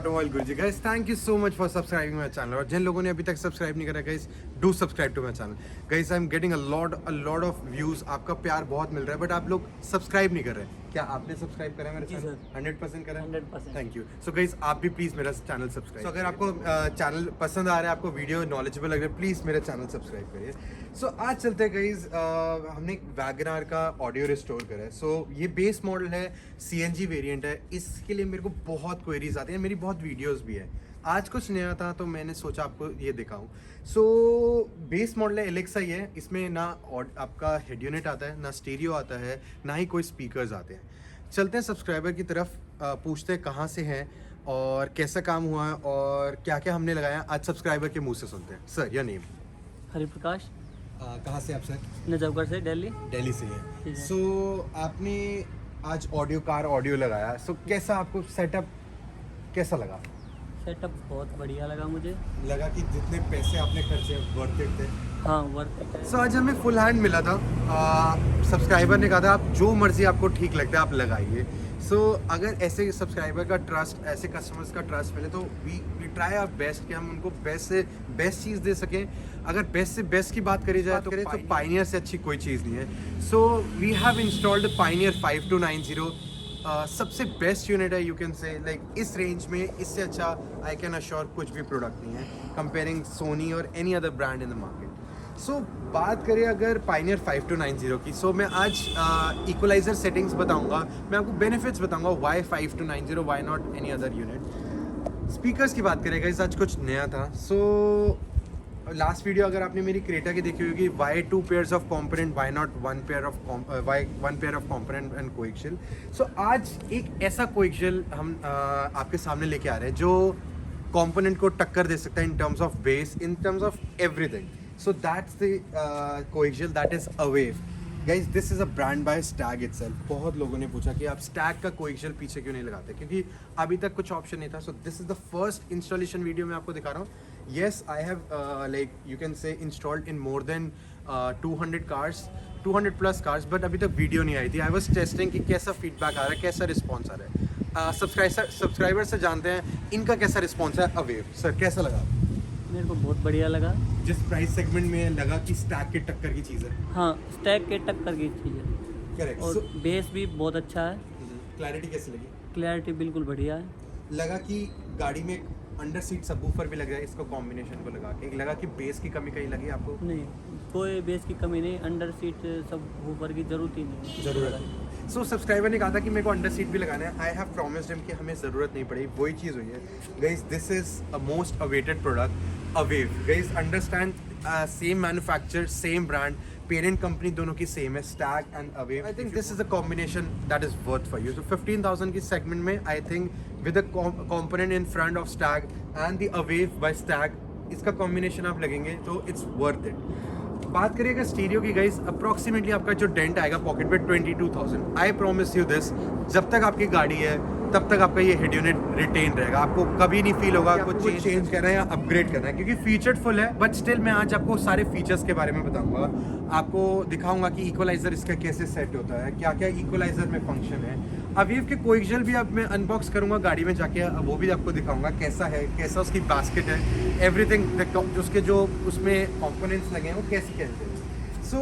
Automobile Guruji. Guys thank you so much for subscribing my channel, और जिन लोगों ने अभी तक सब्सक्राइब नहीं करा guys do subscribe to my channel. Guys I am getting a lot of views, आपका प्यार बहुत मिल रहा है, बट आप लोग सब्सक्राइब नहीं कर रहे हैं। क्या आपने सब्सक्राइब करा है मेरा चैनल? 100% करा है। 100%। Thank you. सो गाइस आप भी प्लीज मेरा चैनल सब्सक्राइब। अगर आपको चैनल पसंद आ रहा है, आपको वीडियो नॉलेजेबल लग रहा है, प्लीज मेरा चैनल सब्सक्राइब करिए। सो आज चलते हैं गाइस, हमने एक वैगनआर का ऑडियो रिस्टोर करा है। सो ये बेस मॉडल है, सीएनजी वेरिएंट है। इसके लिए मेरे को बहुत क्वेरीज आती हैं, मेरी बहुत वीडियोस भी है। आज कुछ नया था तो मैंने सोचा आपको ये दिखाऊं। सो बेस मॉडल है, एलेक्सा ही है। इसमें ना आपका हेड यूनिट आता है, ना स्टीरियो आता है, ना ही कोई स्पीकर्स आते हैं। चलते हैं सब्सक्राइबर की तरफ, पूछते हैं कहाँ से हैं और कैसा काम हुआ है और क्या क्या हमने लगाया। आज सब्सक्राइबर के मुंह से सुनते हैं। सर या नेम? हरिप्रकाश, कहाँ से आप सर? नजफगढ़ से, दिल्ली। दिल्ली से ठीक है। है। सो आपने आज ऑडियो लगाया, सो कैसा आपको सेटअप कैसा लगा? सेटअप बहुत बढ़िया लगा मुझे। लगा कि जितने पैसे आपने खर्चे वर्थ इट थे? हाँ, वर्थ इट है। सो आज हमें फुल हैंड मिला था। सब्सक्राइबर ने कहा था आप जो मर्जी आपको ठीक लगता है आप लगाइए। सो अगर ऐसे सब्सक्राइबर का ट्रस्ट, ऐसे कस्टमर्स का ट्रस्ट मिले तो वी ट्राई आवर बेस्ट कि हम उनको बेस्ट से बेस्ट चीज़ दे सकें। अगर बेस्ट से बेस्ट की बात करी जाए तो पाइनियर से अच्छी कोई चीज़ नहीं है। So we have installed Pioneer 5290। सबसे बेस्ट यूनिट है, यू कैन से लाइक इस रेंज में इससे अच्छा आई कैन अश्योर कुछ भी प्रोडक्ट नहीं है कंपेयरिंग सोनी और any other brand in the market. So बात करें अगर पाइनियर 5290 की, सो मैं आज इक्वलाइजर सेटिंग्स बताऊंगा, मैं आपको बेनिफिट्स बताऊंगा why 5290, why not any other unit. Speakers की बात करेगा इस आज कुछ नया था। सो लास्ट वीडियो अगर आपने मेरी क्रेटा की देखी होगी, why 2 pairs of component, why not one pair of component and coaxial. So आज एक ऐसा कोएक्सियल हम आपके सामने लेके आ रहे हैं जो कॉम्पोनेंट को टक्कर दे सकता है इन terms of base, in terms of everything. So that's the coaxial, that is Awave. Guys, this is a brand by Stag itself. बहुत लोगों ने पूछा कि आप Stag का coaxial पीछे क्यों नहीं लगाते, क्योंकि अभी तक कुछ ऑप्शन नहीं था। So this is the first installation video मैं आपको दिखा रहा हूँ। Yes, I have like you can say installed in more than 200 cars, 200 plus cars, but अभी तक वीडियो नहीं आई थी। I was testing कि कैसा फीडबैक आ रहा है, कैसा रिस्पॉन्स आ रहा है। सब्सक्राइबर से जानते हैं इनका कैसा रिस्पॉन्स है। Awave सर कैसा लगा? मेरे को बहुत बढ़िया लगा। जिस प्राइस सेगमेंट में लगा कि स्टैग के टक्कर की चीज़ है। हाँ, स्टैग के टक्कर की चीज़ है। करेक्ट। और बेस भी बहुत अच्छा है। क्लैरिटी कैसी लगी? क्लैरिटी बिल्कुल बढ़िया है। लगा कि गाड़ी में अंडर सीट सबवूफर भी लग रहा है, इसको कॉम्बिनेशन को लगा के लगा कि बेस की कमी कहीं लगी आपको? नहीं, कोई बेस की कमी नहीं, अंडर सीट सब ऊपर की ज़रूरत ही नहीं है। ज़रूरत नहीं। सो सब्सक्राइबर ने कहा था कि मेरे को अंडर सीट भी लगाना है। आई हैव प्रॉमिस्ड हिम कि हमें ज़रूरत नहीं पड़ेगी, वही चीज़ हुई है। Guys this is a most awaited product, Awave. Guys understand, same manufacturer, same brand, parent company दोनों की same है, Stag and Awave. I think this is a combination that is worth for you. So 15,000 की segment में I think with the component in front of Stag and the Awave by Stag, इसका combination आप लगेंगे तो it's worth it. बात करिएगा stereo की guys, approximately आपका जो डेंट आएगा पॉकेट पे 22,000। आई प्रॉमिस यू दिस, जब तक आपकी गाड़ी है तब तक आपका ये हेड यूनिट रिटेन रहेगा। आपको कभी नहीं फील होगा आपको चेंज करना है या अपग्रेड करना है, क्योंकि फीचर्ड फुल है। बट स्टिल मैं आज आपको सारे फीचर्स के बारे में बताऊंगा, आपको दिखाऊंगा कि इक्वलाइजर इसका कैसे सेट होता है, क्या क्या इक्वलाइजर में फंक्शन है। अवीव के कोएक्सियल भी अब मैं अनबॉक्स करूंगा गाड़ी में जाके, वो भी आपको दिखाऊंगा कैसा है, कैसा उसकी बास्केट है, एवरीथिंग उसके जो उसमें कॉम्पोनेंट्स लगे हैं वो कैसे कैसे। सो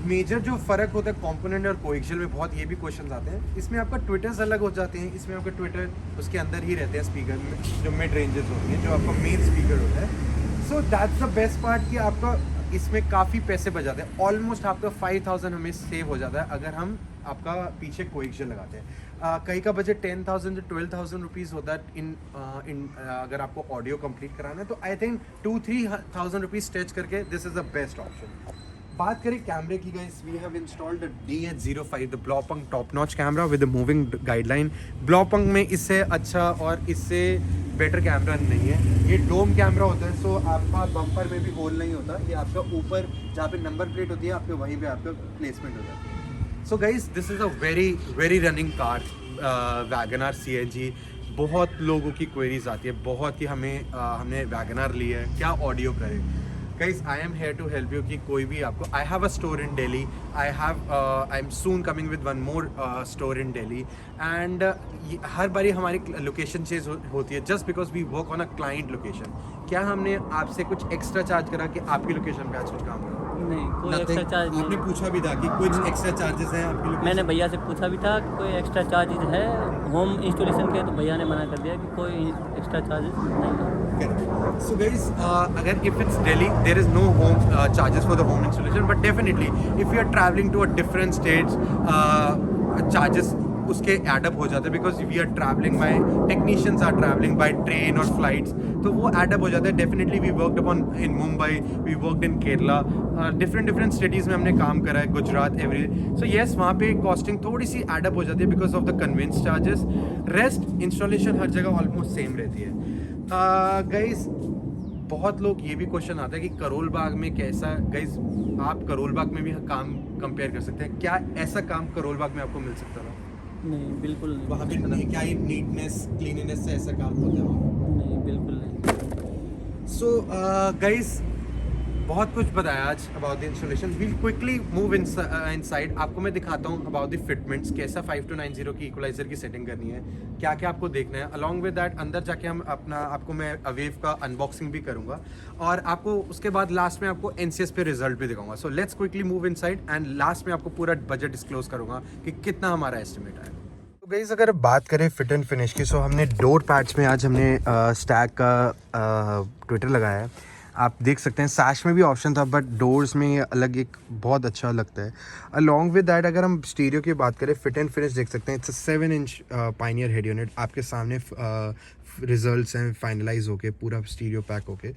मेजर जो फ़र्क होता है कंपोनेंट और कोएक्सियल में, बहुत ये भी क्वेश्चन आते हैं। इसमें आपका ट्विटर्स अलग हो जाते हैं, इसमें आपका ट्विटर उसके अंदर ही रहते हैं स्पीकर में, जो मिड रेंजेस होती हैं, जो आपका मेन स्पीकर होता है। So that's the best part कि आपका इसमें काफ़ी पैसे बच जाते हैं। ऑलमोस्ट आपका 5,000 हमें सेव हो जाता है अगर हम आपका पीछे कोएक्सियल लगाते हैं। कई का बजट 10,000 to 12,000 रुपीज़ होता है इन अगर आपको ऑडियो कंप्लीट कराना है, तो आई थिंक 2-3,000 रुपीज़ स्ट्रेच करके this is the best option. बात करें कैमरे की guys, we have installed DH05, the Blaupunkt top notch camera with moving guideline. Blaupunkt में इससे अच्छा और इससे बेटर कैमरा नहीं है। ये डोम कैमरा होता है, सो आपका बम्पर में भी होल नहीं होता, ये आपका ऊपर जहाँ पे नंबर प्लेट होती है आपके वहीं पे आपका प्लेसमेंट होता है। So guys this is a very running car, WagonR CNG। बहुत लोगों की क्वेरीज आती है, बहुत ही हमने वैगनआर ली है, क्या ऑडियो करें। Guys, I am here to help you कि कोई भी आपको I have a store in Delhi. I'm soon coming with one more store in Delhi. And हर बारी हमारी लोकेशन चेंज होती है just because we work on a client location. क्या हमने आपसे कुछ एक्स्ट्रा चार्ज करा कि आपकी लोकेशन पे आज कुछ काम करो? नहीं, कोई Nothing. एक्स्ट्रा चार्ज आपने नहीं। पूछा भी था कि कुछ एक्स्ट्रा चार्जेस हैं आपकी लोकेशन? मैंने भैया से पूछा भी था कि कोई एक्स्ट्रा चार्जेस है होम इंस्टॉलेशन के, तो भैया ने मना कर दिया कि कोई एक्स्ट्रा चार्जेस नहीं है। Correct. So guys, अगर if it's Delhi, there is no home charges for the home installation, but definitely if you are traveling to a different states, charges उसके add up हो जाते हैं because we are traveling by technicians are traveling by train or flights, तो वो add up हो जाता है. Definitely we worked upon in Mumbai, we worked in Kerala, different cities में हमने काम करा है, गुजरात every. So yes, वहाँ पे costing थोड़ी सी add up हो जाती है because of the conveyance charges. Rest installation हर जगह almost same रहती है. Guys, बहुत लोग ये भी क्वेश्चन आता है कि करोल बाग में कैसा. गाइज, आप करोल बाग में भी काम कंपेयर कर सकते हैं. क्या ऐसा काम करोल बाग में आपको मिल सकता था? नहीं, बिल्कुल नहीं। वहाँ पे नहीं, क्या नीटनेस क्लीनिनेस से ऐसा काम होता है वहाँ? नहीं, बिल्कुल नहीं। सो गाइज, बहुत कुछ बताया आज about the installation. We'll quickly move inside. आपको मैं दिखाता हूँ अबाउट द फिटमेंट्स, कैसा 5290 की इक्वलाइजर की सेटिंग करनी है, क्या क्या आपको देखना है. अलॉन्ग विद दैट अंदर जाके हम आपको मैं अवेव का अनबॉक्सिंग भी करूँगा और आपको उसके बाद लास्ट में आपको NCS पे रिजल्ट भी दिखाऊंगा. सो let's quickly move inside and last में आपको पूरा बजट डिस्क्लोज करूँगा कि कितना हमारा एस्टिमेट है. तो गाइस, अगर बात करें फिट एंड फिनिश की, सो हमने डोर पैड्स में आज हमने स्टैग का ट्विटर लगाया है. आप देख सकते हैं सैश में भी ऑप्शन था, बट डोर्स में ये अलग एक बहुत अच्छा लगता है. अलॉन्ग विद दैट अगर हम स्टीरियो की बात करें, फिट एंड फिनिश देख सकते हैं. It's a 7-inch Pioneer head unit. आपके सामने रिजल्ट्स हैं फाइनलाइज होके, पूरा स्टीरियो पैक होके.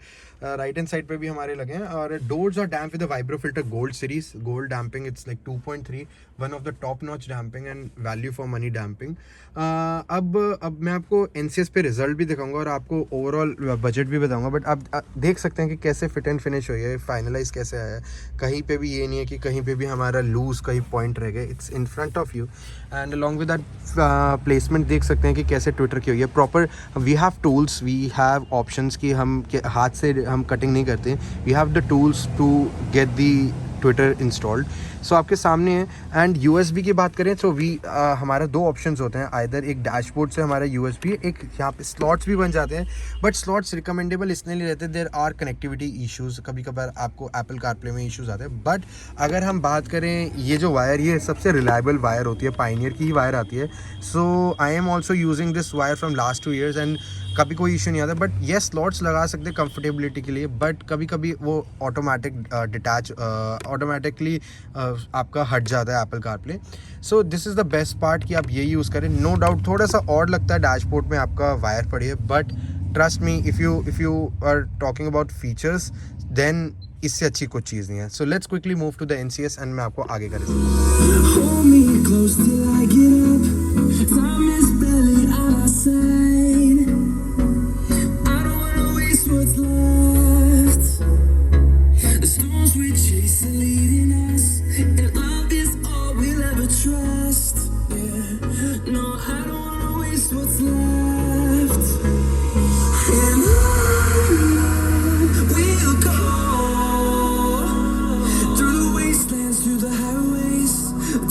राइट हैंड साइड पे भी हमारे लगे हैं. और doors are damp with the vibro filter gold series. Gold damping, it's like 2.3, one of the top notch damping and value for money damping. अब मैं आपको NCS पे रिजल्ट भी दिखाऊंगा और आपको ओवरऑल बजट भी बताऊंगा. बट आप देख सकते हैं कि कैसे फिट एंड फिनिश हुई है, फाइनलाइज कैसे आया है. कहीं पे भी ये नहीं है कि कहीं पे भी हमारा लूज कहीं पॉइंट रह गए. It's in front of you and along with that placement देख सकते हैं कि कैसे ट्विटर की हुई है. Proper we have tools, we have options कि हम हाथ से हम कटिंग नहीं करते. We have the tools to get the tweeter installed. So आपके सामने है. एंड USB की बात करें तो हमारा दो ऑप्शंस होते हैं. आइदर एक डैशबोर्ड से हमारा USB, एक यहाँ पे स्लॉट्स भी बन जाते हैं. बट स्लॉट्स रिकमेंडेबल इसलिए नहीं रहते, देयर आर कनेक्टिविटी इश्यूज. कभी कभार आपको एप्पल कारप्ले में इश्यूज आते हैं. बट अगर हम बात करें, ये जो वायर, ये सबसे रिलायबल वायर होती है, पायनियर की ही वायर आती है. So I am also using this wire from last 2 years and कभी कोई इशू नहीं आता. बट ये स्लॉट्स लगा सकते कंफर्टेबिलिटी के लिए, बट कभी कभी वो ऑटोमेटिकली आपका हट जाता है Apple CarPlay. So this is the best part कि आप ये यूज़ करें. नो डाउट थोड़ा सा ऑड लगता है डैशबोर्ड में आपका वायर पड़ी है, but trust me, if you are talking about features, then इससे अच्छी कुछ चीज़ नहीं है. So let's quickly move to the NCS and मैं आपको आगे कर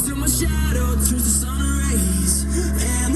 Till my shadow turns to sun rays, and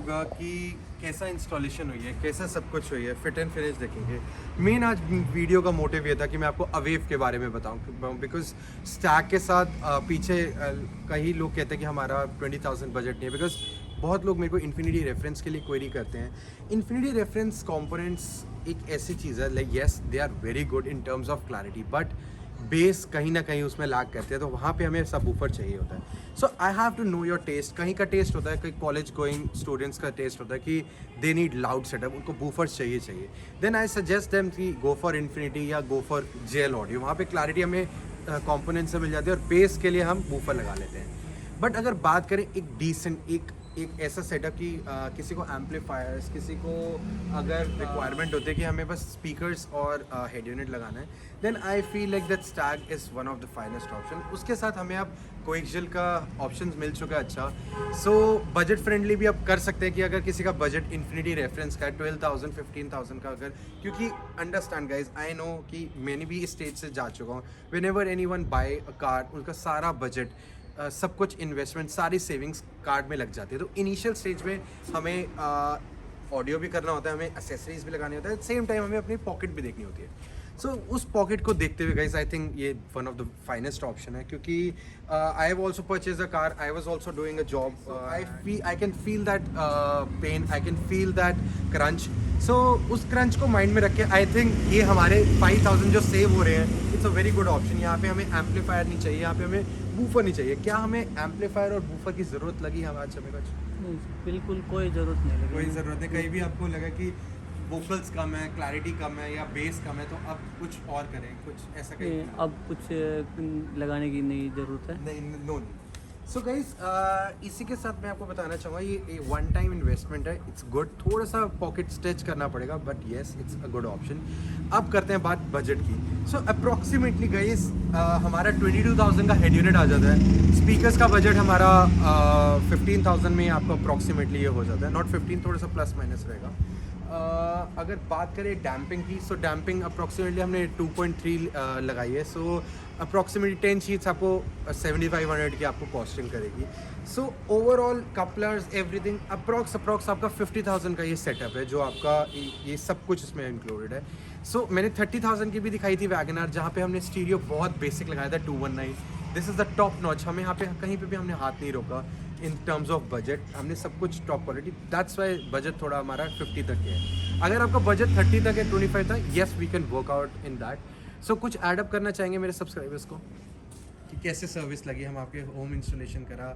होगा कि कैसा इंस्टॉलेशन हुई है, कैसा सब कुछ हुई है, फिट एंड फिनिश देखेंगे। मेन आज वीडियो का मोटिव ये था कि मैं आपको अवेव के बारे में बताऊं, बिकॉज स्टैक के साथ पीछे कई लोग कहते हैं कि हमारा 20,000 बजट नहीं है, बिकॉज बहुत लोग मेरे को इन्फिनिटी रेफरेंस के लिए क्वेरी करते हैं। इन्फिनिटी रेफरेंस कंपोनेंट्स एक ऐसी चीज़ है, like yes they are very good in terms of clarity, but bass कहीं ना कहीं उसमें लैग करते हैं, तो वहाँ पे हमें सबवूफर चाहिए होता है। So I have to know your taste. कहीं का टेस्ट होता है, कहीं कॉलेज गोइंग स्टूडेंट्स का टेस्ट होता है कि दे नीड लाउड सेटअप, उनको बूफर्स चाहिए। देन आई सजेस्ट देम कि गो फॉर इन्फिनिटी या गो फॉर जेल ऑडियो। वहाँ पे क्लैरिटी हमें कॉम्पोनेंट से मिल जाती है और बेस के लिए हम बूफर लगा लेते हैं। बट अगर बात करें एक डिसेंट एक ऐसा सेटअप कि किसी को एम्पलीफायर्स, किसी को अगर रिक्वायरमेंट होती है कि हमें बस स्पीकर्स और हेड यूनिट लगाना है, then I feel like that Stag is one of the finest option. उसके साथ हमें अब कोएक्सियल का ऑप्शंस मिल चुका है अच्छा। सो बजट फ्रेंडली भी आप कर सकते हैं कि अगर किसी का बजट इन्फिनिटी रेफरेंस का है 12,000 15,000 का, अगर क्योंकि अंडरस्टैंड गाइज, आई नो कि मैंने भी इस स्टेज से जा चुका हूँ। When ever any one by a car, उनका सारा बजट, सब कुछ इन्वेस्टमेंट, सारी सेविंग्स कार्ड में लग जाती है। तो इनिशियल स्टेज में हमें ऑडियो भी करना होता है, हमें एसेसरीज भी लगानी होता है, सेम टाइम हमें अपनी पॉकेट भी देखनी होती है। सो उस पॉकेट को देखते हुए गाइज आई थिंक ये one of the finest option है, क्योंकि I have also purchase a car, I was also doing a job, I can feel that pain, I can feel that crunch. So उस crunch को mind में रख के आई think ये हमारे 5,000 जो सेव हो रहे हैं, it's a very good option. यहाँ पे हमें एम्पलीफायर नहीं चाहिए, यहाँ पे हमें बूफर नहीं चाहिए। क्या हमें एम्पलीफायर और बूफर की ज़रूरत लगी हमें आज समय कुछ? नहीं, बिल्कुल कोई ज़रूरत नहीं लगी। कोई ज़रूरत नहीं। कहीं भी आपको लगा कि वोकल्स कम है, क्लैरिटी कम है या बेस कम है, तो अब कुछ और करें, कुछ ऐसा कहीं? नहीं, अब कुछ लगाने की नहीं ज़रूरत है। नहीं, नो नहीं। सो गाइस, इसी के साथ मैं आपको बताना चाहूँगा, ये वन टाइम इन्वेस्टमेंट है, इट्स गुड। थोड़ा सा पॉकेट स्ट्रेच करना पड़ेगा, but yes it's a good option. अब करते हैं बात बजट की। सो अप्रॉक्सीमेटली गाइस हमारा 22,000 का हेड यूनिट आ जाता है। स्पीकर्स का बजट हमारा 15,000 में आपको अप्रॉक्सीमेटली ये हो जाता है, नॉट 15, थोड़ा सा प्लस माइनस रहेगा। अगर बात करें डैम्पिंग की, सो डैम्पिंग अप्रॉक्सीमेटली हमने 2.3 लगाई है। सो अप्रॉक्सीमेटली 10 शीट्स आपको 7,500 की आपको कॉस्टिंग करेगी। So overall couplers everything approx आपका 50,000 का ये सेटअप है, जो आपका ये सब कुछ इसमें इंक्लूडेड है। सो मैंने 30,000 की भी दिखाई थी वैगनआर, जहाँ पे हमने स्टीरियो बहुत बेसिक लगाया था 219। This is the top notch. हमें यहाँ पे कहीं पे भी हमने हाथ नहीं रोका इन टर्म्स ऑफ बजट, हमने सब कुछ top quality. That's why budget थोड़ा हमारा 50 तक है। अगर आपका बजट 30 तक है, 25 तक, yes we can work out in that. So कुछ एडअप करना चाहेंगे मेरे सब्सक्राइबर्स को कि कैसे सर्विस लगी, हम आपके होम इंस्टॉलेशन करा,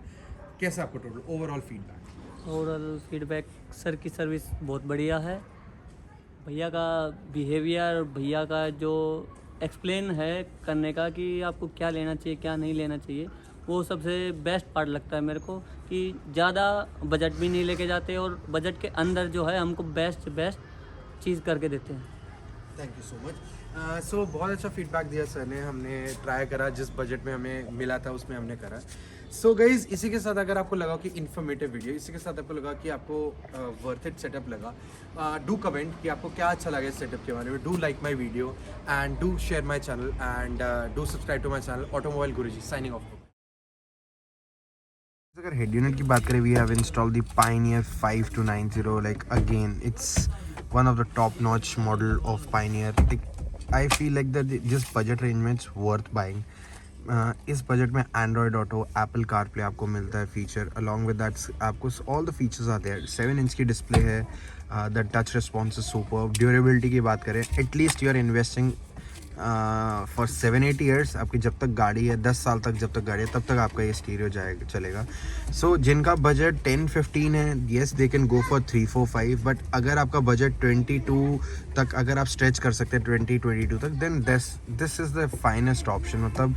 कैसा आपको total overall feedback? Overall feedback, sir की सर्विस बहुत बढ़िया है। भैया का बिहेवियर, भैया का जो एक्सप्लेन है करने का कि आपको क्या लेना चाहिए क्या नहीं लेना चाहिए, वो सबसे बेस्ट पार्ट लगता है मेरे को, कि ज़्यादा बजट भी नहीं लेके जाते और बजट के अंदर जो है हमको बेस्ट चीज़ करके देते हैं। Thank you so much. So बहुत अच्छा फीडबैक दिया सर ने, हमने ट्राई करा, जिस बजट में हमें मिला था उसमें हमने करा। सो गाइज, इसी के साथ अगर आपको लगा कि इन्फॉर्मेटिव वीडियो, इसी के साथ आपको लगा कि आपको वर्थ इट सेटअप लगा, डू कमेंट कि आपको क्या अच्छा लगा इस सेटअप के बारे में। Do like my video and do share my channel and do subscribe to my channel automobile Guruji. Signing off. अगर हेड यूनिट की बात करें, we have installed the Pioneer 5290, like again it's one of the top notch model of Pioneer. Like, I feel like that this budget range में it's worth buying. इस budget में Android Auto, Apple CarPlay आपको मिलता है feature, along with that आपको all the features आते हैं। 7 inch की डिस्प्ले है, the touch response is superb। Durability की बात करें, at least you are investing for 7-8 years. आपकी जब तक गाड़ी है, 10 साल तक जब तक गाड़ी है, तब तक आपका ये स्टीरियो जाएगा चलेगा। सो जिनका बजट 10-15 है, yes they can go for 3-4-5, but अगर आपका बजट 22 तक अगर आप स्ट्रेच कर सकते हैं, 20-22 तक, then this is the finest option. मतलब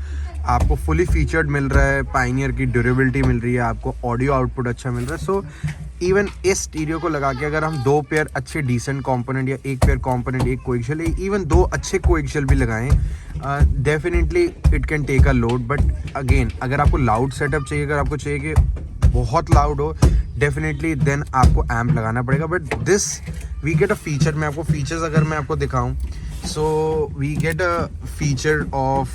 आपको फुली फीचर्ड मिल रहा है, पायनियर की ड्यूरेबिलिटी मिल रही है, आपको ऑडियो आउटपुट अच्छा मिल रहा है। सो इवन इस स्टीरियो को लगा के अगर हम 2 पेयर अच्छे डिसेंट कंपोनेंट या 1 पेयर कंपोनेंट, एक कोएक्सियल, इवन 2 अच्छे कोएक्सियल भी लगाएं, definitely it can take a load. But again, अगर आपको लाउड सेटअप चाहिए, अगर आपको चाहिए कि बहुत लाउड हो, डेफिनेटली देन आपको एम्प लगाना पड़ेगा। But this we get a feature. मैं आपको फीचर्स अगर मैं आपको दिखाऊं, So we get a feature of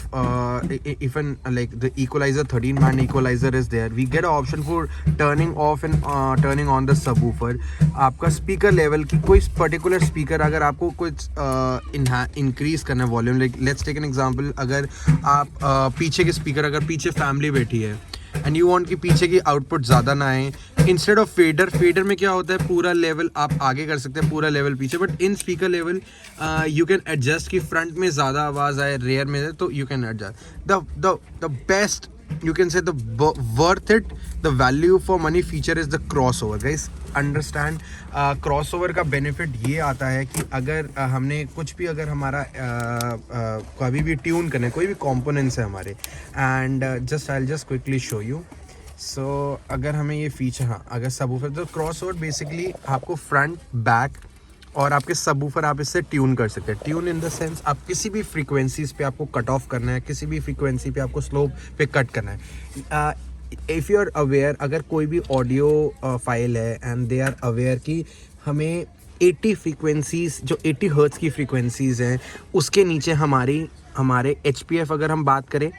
even like the equalizer, 13 band equalizer is there. We get an option for turning off and turning on the subwoofer. आपका speaker level की कोई particular speaker अगर आपको कुछ इंक्रीज करना है volume, like let's take an example, अगर आप पीछे के स्पीकर, अगर पीछे फैमिली बैठी है एंड यू वांट कि पीछे की आउटपुट ज़्यादा ना आए, इंस्टेड ऑफ फेडर में क्या होता है पूरा लेवल आप आगे कर सकते हैं, पूरा लेवल पीछे, but in speaker level you can adjust कि फ्रंट में ज़्यादा आवाज़ आए, रेयर में है, तो you can adjust the best, you can say the worth it, the value for money feature is the crossover. Guys understand, crossover का benefit ये आता है कि अगर हमने कुछ भी, अगर हमारा कभी भी ट्यून करना है, कोई भी components है हमारे, and I'll just quickly show you. So अगर हमें ये फीचर, हाँ, अगर सबवूफर, तो क्रॉसओवर बेसिकली आपको फ्रंट, बैक और आपके सबवूफर आप इससे ट्यून कर सकते हैं. ट्यून इन द सेंस आप किसी भी फ्रीक्वेंसीज पे आपको कट ऑफ करना है, किसी भी फ्रीक्वेंसी पे आपको स्लोप पे कट करना है. इफ़ यू आर अवेयर, अगर कोई भी ऑडियो फाइल है एंड दे आर अवेयर कि हमें 80 फ्रीक्वेंसीज, जो 80 हर्ट्ज़ की फ्रीक्वेंसीज हैं, उसके नीचे हमारे HPF अगर हम बात करें,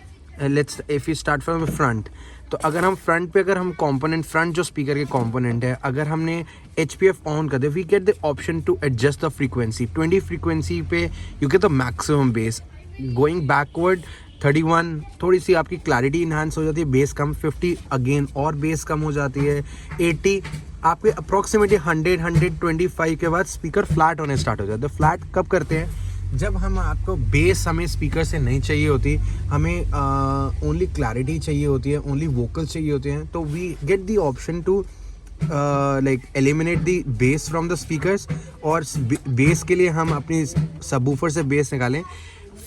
let's if you start from front, तो अगर हम फ्रंट पे, अगर हम कंपोनेंट, फ्रंट जो स्पीकर के कंपोनेंट है, अगर हमने HPF ऑन कर दे, we get the option to adjust the frequency. 20 frequency पे you get the maximum bass. Going backward 31, थोड़ी सी आपकी क्लैरिटी इन्हांस हो जाती है, बेस कम. 50 अगेन और बेस कम हो जाती है. 80 आपके अप्रॉक्सीमेटली 125 के बाद स्पीकर फ्लैट होने स्टार्ट हो जाते हैं. फ्लैट कब करते हैं? जब हम आपको बेस हमें स्पीकर से नहीं चाहिए होती, हमें ओनली क्लैरिटी चाहिए होती है, ओनली वोकल्स चाहिए होते हैं, तो we get the option to like eliminate the bass from the speakers, और बेस के लिए हम अपनी सबवूफर से बेस निकालें.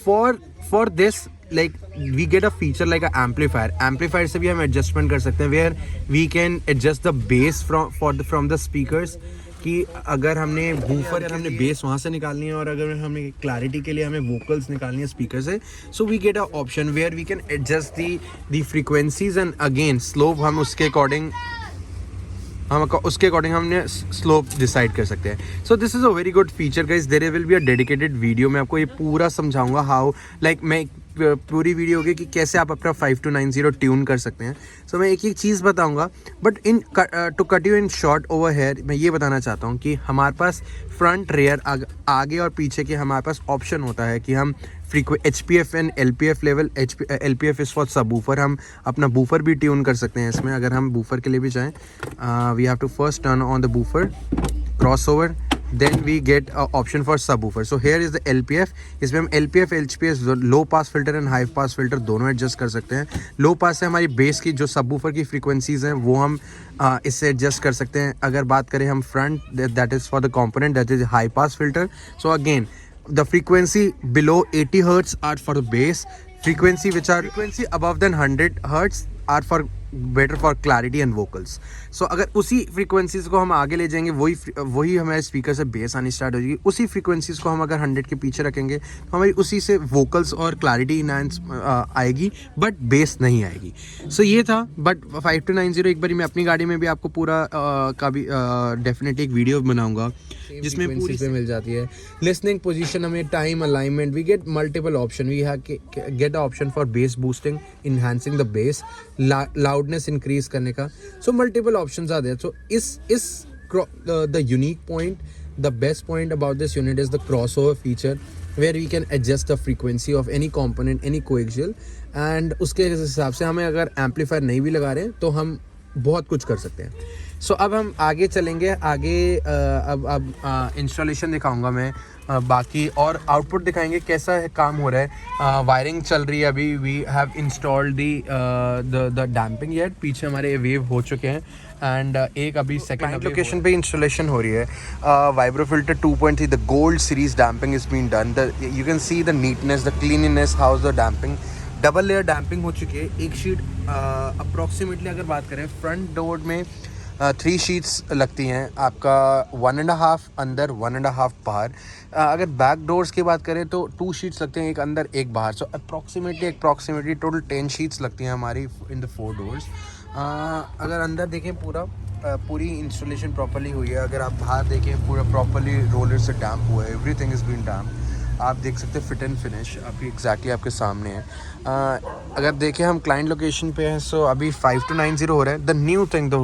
For this like we get a feature like a amplifier से भी हम एडजस्टमेंट कर सकते हैं, where we can adjust the bass from the speakers, कि अगर हमने बूफर, अगर हमने बेस वहाँ से निकालनी है, और अगर हमें क्लैरिटी के लिए हमें वोकल्स निकालनी है स्पीकर से, so we get a option where we can adjust the frequencies, and again slope हम उसके अकॉर्डिंग हमने स्लोप डिसाइड कर सकते हैं. So this is a very good feature guys. There will be a dedicated video, मैं आपको ये पूरा समझाऊंगा हाउ, लाइक मैं पूरी वीडियो होगी कि कैसे आप अपना 5290 ट्यून कर सकते हैं. सो मैं एक एक चीज़ बताऊंगा, but in to cut you in short over here, मैं ये बताना चाहता हूँ कि हमारे पास फ्रंट, रेयर, आगे और पीछे के हमारे पास ऑप्शन होता है कि हम HPF and LPF level, LPF is for subwoofer, हम अपना बूफर भी ट्यून कर सकते हैं इसमें, अगर हम बूफर के लिए भी चाहें. We have to first turn on the woofer, crossover, then we get a option for subwoofer. So here is the LPF. इसमें हम LPF, HPS, low pass filter and high pass filter दोनों adjust कर सकते हैं. लो पास से हमारी base की जो सबवूफर की फ्रीक्वेंसीज हैं वो हम इससे एडजस्ट कर सकते हैं. अगर बात करें हम front, that is for the component, that is high pass filter. So again the frequency below 80 hertz are for the bass, frequency above than 100 hertz are for better for clarity and vocals. So अगर उसी frequencies को हम आगे ले जाएंगे, वही हमारे speaker से बेस आनी स्टार्ट हो जाएगी. उसी फ्रीक्वेंसीज को हम अगर 100 के पीछे रखेंगे तो हमारी उसी से वोकल्स और क्लैरिटी इनहांस आएगी, बट बेस नहीं आएगी. सो ये था. बट 5290 एक बारी मैं अपनी गाड़ी में भी आपको पूरा का भी डेफिनेटली एक वीडियो बनाऊंगा जिसमें पूरी पे मिल जाती है. लिसनिंग पोजीशन, हमें time alignment, we get multiple option. We have get option for bass boosting, enhancing the bass, loudness increase करने का. So multiple options are there. So is the unique point, the best point about this unit is the crossover feature, where we can adjust the frequency of any component, any coaxial, and उसके हिसाब से हमें अगर amplifier नहीं भी लगा रहे हैं तो हम बहुत कुछ कर सकते हैं. सो अब हम आगे चलेंगे. आगे अब इंस्टॉलेशन दिखाऊंगा मैं, बाकी और आउटपुट दिखाएंगे कैसा है, काम हो रहा है. वायरिंग चल रही है अभी. We have installed the damping yet, पीछे हमारे वेव हो चुके हैं, एंड एक अभी सेकंड लोकेशन पे इंस्टॉलेशन हो रही है. Vibro filter 2.3, the gold series damping is been done. You can see the neatness, the cleanness, how the damping. Double layer damping हो चुकी है. एक शीट अप्रॉक्सीमेटली अगर बात करें, फ्रंट डोर में 3 शीट्स लगती हैं आपका, 1.5 अंदर, 1.5 बाहर. अगर बैक डोर्स की बात करें तो 2 शीट्स लगते हैं, एक अंदर एक बाहर. सो अप्रॉक्सीमेटली टोटल 10 शीट्स लगती हैं हमारी इन द 4 डोर्स. अगर अंदर देखें पूरी इंस्टॉलेशन प्रॉपर्ली हुई है. अगर आप बाहर देखें पूरा प्रॉपर्ली रोलर से डैम्प हुआ है, एवरीथिंग इज़ बीन डैम्प. आप देख सकते हैं फिट एंड फिनिश अभी एग्जैक्टली आपके सामने है। अगर देखें हम क्लाइंट लोकेशन पे हैं, सो अभी 5290 हो रहा है। The new thing,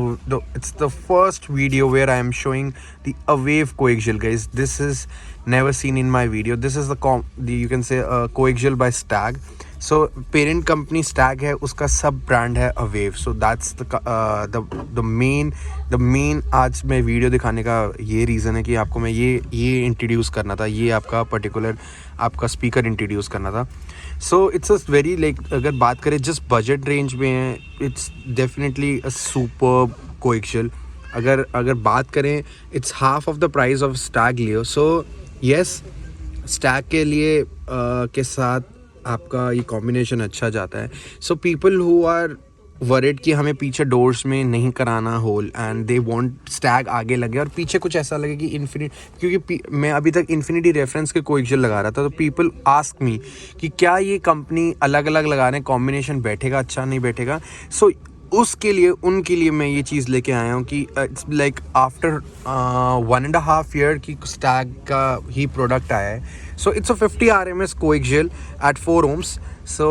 it's the first video where I am showing the awave coaxial guys. This is never seen in my video. This is the you can say coaxial by Stag. So parent company Stag है, उसका सब brand है अवेव. So that's the main आज मैं video दिखाने का ये reason है कि आपको मैं ये इंट्रोड्यूस करना था, ये आपका पर्टिकुलर आपका स्पीकर इंट्रोड्यूस करना था. सो इट्स अ वेरी लाइक, अगर बात करें जिस बजट रेंज में है, it's definitely a superb coaxial. अगर बात करें, it's half of the price of Stag Leo. So yes, Stag के लिए के साथ आपका ये कॉम्बिनेशन अच्छा जाता है. So people who are worried कि हमें पीछे डोर्स में नहीं कराना hole and they want Stag आगे लगे और पीछे कुछ ऐसा लगे कि इन्फिनिटी, क्योंकि मैं अभी तक इन्फिनिटी रेफरेंस के कोएक्सियल लगा रहा था, तो पीपल आस्क मी कि क्या ये कंपनी अलग अलग लगा रहे हैं, कॉम्बिनेशन बैठेगा अच्छा नहीं बैठेगा. सो उसके लिए उनके लिए मैं ये चीज़ लेके आया हूँ कि इट्स लाइक आफ्टर 1.5 ईयर की स्टैग का ही प्रोडक्ट आया है. So it's a 50 RMS coaxial at 4 ohms. सो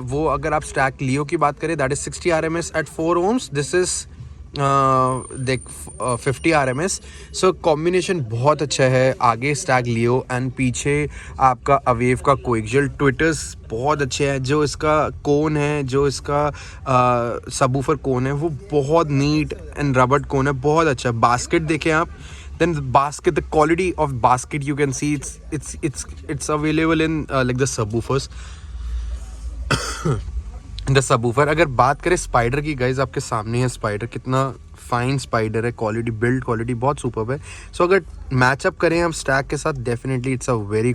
वो अगर आप स्टैग लियो की बात करें, that is 60 RMS at 4 ohms. This is देख 50 RMS. सो कॉम्बिनेशन बहुत अच्छा है. आगे स्टैग लियो एंड पीछे आपका अवेव का कोएक्सियल. ट्विटर्स बहुत अच्छे हैं. जो इसका कोन है, जो इसका सबवूफर कोन है, वो बहुत नीट एंड रबर्ड कोन है, बहुत अच्छा. बास्केट देखें आप, then the basket, the quality of basket you can see it's available in like the subwoofers. The subwoofer. अगर बात करें स्पाइडर की, गाइज आपके सामने है स्पाइडर, कितना फाइन स्पाइडर है. क्वालिटी, बिल्ड क्वालिटी बहुत सुपर्ब है. सो अगर मैचअप करें हम स्टैग के साथ, definitely it's a very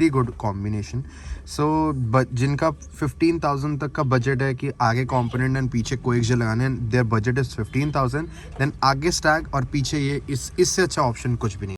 good combination. So जिनका 15,000 तक का बजट है कि आगे कंपोनेंट एंड पीछे कोएक्सियल लगाने हैं, देयर बजट इज़ 15,000, देन आगे स्टैग और पीछे ये, इससे अच्छा ऑप्शन कुछ भी नहीं.